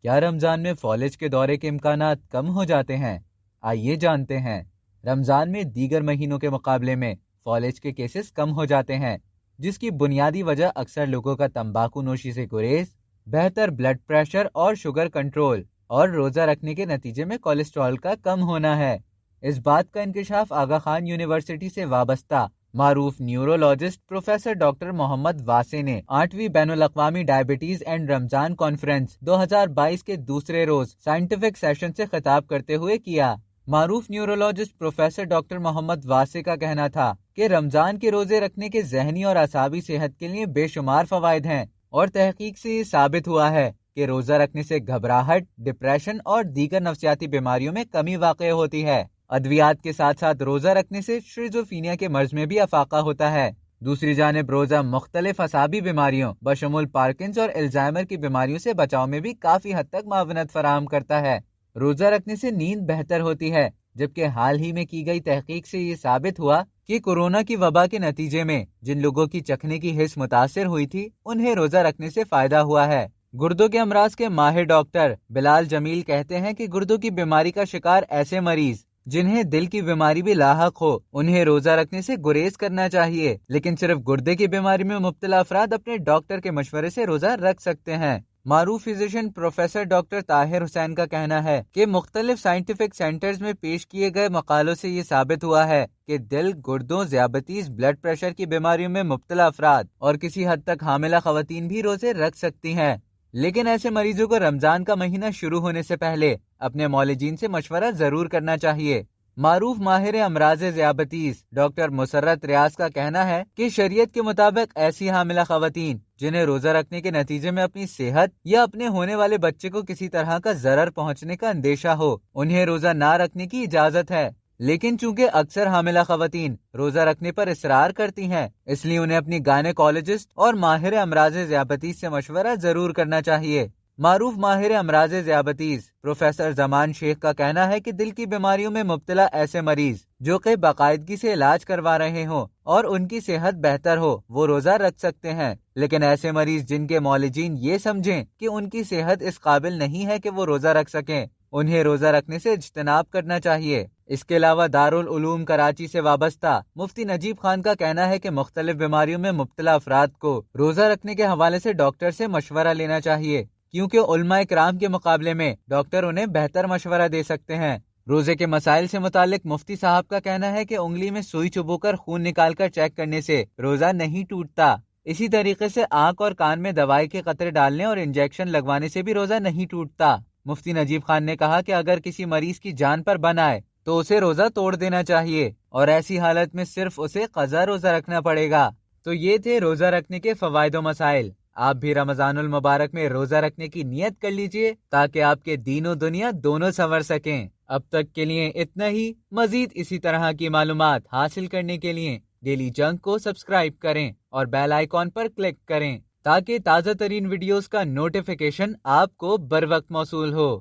کیا رمضان میں فالج کے دورے کے امکانات کم ہو جاتے ہیں؟ آئیے جانتے ہیں۔ رمضان میں دیگر مہینوں کے مقابلے میں فالج کے کیسز کم ہو جاتے ہیں، جس کی بنیادی وجہ اکثر لوگوں کا تمباکو نوشی سے گریز، بہتر بلڈ پریشر اور شوگر کنٹرول اور روزہ رکھنے کے نتیجے میں کولیسٹرول کا کم ہونا ہے۔ اس بات کا انکشاف آغا خان یونیورسٹی سے وابستہ معروف نیورولوجسٹ پروفیسر ڈاکٹر محمد واسع نے 8ویں بین الاقوامی ڈائبٹیز اینڈ رمضان کانفرنس 2022 کے دوسرے روز سائنٹیفک سیشن سے خطاب کرتے ہوئے کیا۔ معروف نیورولوجسٹ پروفیسر ڈاکٹر محمد واسع کا کہنا تھا کہ رمضان کے روزے رکھنے کے ذہنی اور اعصابی صحت کے لیے بے شمار فوائد ہیں، اور تحقیق سے یہ ثابت ہوا ہے کہ روزہ رکھنے سے گھبراہٹ، ڈپریشن اور دیگر نفسیاتی بیماریوں میں کمی واقع ہوتی ہے۔ ادویات کے ساتھ ساتھ روزہ رکھنے سے شیزوفرینیا کے مرض میں بھی افاقہ ہوتا ہے۔ دوسری جانب روزہ مختلف اعصابی بیماریوں بشمول پارکنس اور الزائمر کی بیماریوں سے بچاؤ میں بھی کافی حد تک معاونت فراہم کرتا ہے۔ روزہ رکھنے سے نیند بہتر ہوتی ہے، جبکہ حال ہی میں کی گئی تحقیق سے یہ ثابت ہوا کہ کورونا کی وبا کے نتیجے میں جن لوگوں کی چکھنے کی حس متاثر ہوئی تھی، انہیں روزہ رکھنے سے فائدہ ہوا ہے۔ گردوں کے امراض کے ماہر ڈاکٹر بلال جمیل کہتے ہیں کہ گردوں کی بیماری کا شکار ایسے مریض جنہیں دل کی بیماری بھی لاحق ہو، انہیں روزہ رکھنے سے گریز کرنا چاہیے، لیکن صرف گردے کی بیماری میں مبتلا افراد اپنے ڈاکٹر کے مشورے سے روزہ رکھ سکتے ہیں۔ معروف فزیشین پروفیسر ڈاکٹر طاہر حسین کا کہنا ہے کہ مختلف سائنٹیفک سینٹرز میں پیش کیے گئے مقالوں سے یہ ثابت ہوا ہے کہ دل، گردوں، ذیابیطس، بلڈ پریشر کی بیماریوں میں مبتلا افراد اور کسی حد تک حاملہ خواتین بھی روزے رکھ سکتی ہیں، لیکن ایسے مریضوں کو رمضان کا مہینہ شروع ہونے سے پہلے اپنے معالجین سے مشورہ ضرور کرنا چاہیے۔ معروف ماہر امراض ذیابیطس ڈاکٹر مسرت ریاض کا کہنا ہے کہ شریعت کے مطابق ایسی حاملہ خواتین جنہیں روزہ رکھنے کے نتیجے میں اپنی صحت یا اپنے ہونے والے بچے کو کسی طرح کا ضرر پہنچنے کا اندیشہ ہو، انہیں روزہ نہ رکھنے کی اجازت ہے، لیکن چونکہ اکثر حاملہ خواتین روزہ رکھنے پر اصرار کرتی ہیں، اس لیے انہیں اپنی گائنیکولوجسٹ اور ماہر امراض ذیابیطس سے مشورہ ضرور کرنا چاہیے۔ معروف ماہر امراض ذیابیطس پروفیسر زمان شیخ کا کہنا ہے کہ دل کی بیماریوں میں مبتلا ایسے مریض جو کہ باقاعدگی سے علاج کروا رہے ہوں اور ان کی صحت بہتر ہو، وہ روزہ رکھ سکتے ہیں، لیکن ایسے مریض جن کے معالجین یہ سمجھیں کہ ان کی صحت اس قابل نہیں ہے کہ وہ روزہ رکھ سکیں، انہیں روزہ رکھنے سے اجتناب کرنا چاہیے۔ اس کے علاوہ دارالعلوم کراچی سے وابستہ مفتی نجیب خان کا کہنا ہے کہ مختلف بیماریوں میں مبتلا افراد کو روزہ رکھنے کے حوالے سے ڈاکٹر سے مشورہ لینا چاہیے، کیونکہ علماء کرام کے مقابلے میں ڈاکٹر انہیں بہتر مشورہ دے سکتے ہیں۔ روزے کے مسائل سے متعلق مفتی صاحب کا کہنا ہے کہ انگلی میں سوئی چبو کر خون نکال کر چیک کرنے سے روزہ نہیں ٹوٹتا، اسی طریقے سے آنکھ اور کان میں دوائی کے قطرے ڈالنے اور انجیکشن لگوانے سے بھی روزہ نہیں ٹوٹتا۔ مفتی نجیب خان نے کہا کہ اگر کسی مریض کی جان پر بن آئے تو اسے روزہ توڑ دینا چاہیے، اور ایسی حالت میں صرف اسے قضا روزہ رکھنا پڑے گا۔ تو یہ تھے روزہ رکھنے کے فوائد و مسائل۔ آپ بھی رمضان المبارک میں روزہ رکھنے کی نیت کر لیجئے تاکہ آپ کے دین و دنیا دونوں سنور سکیں۔ اب تک کے لیے اتنا ہی۔ مزید اسی طرح کی معلومات حاصل کرنے کے لیے ڈیلی جنگ کو سبسکرائب کریں اور بیل آئیکن پر کلک کریں تاکہ تازہ ترین ویڈیوز کا نوٹیفیکیشن آپ کو بر وقت موصول ہو۔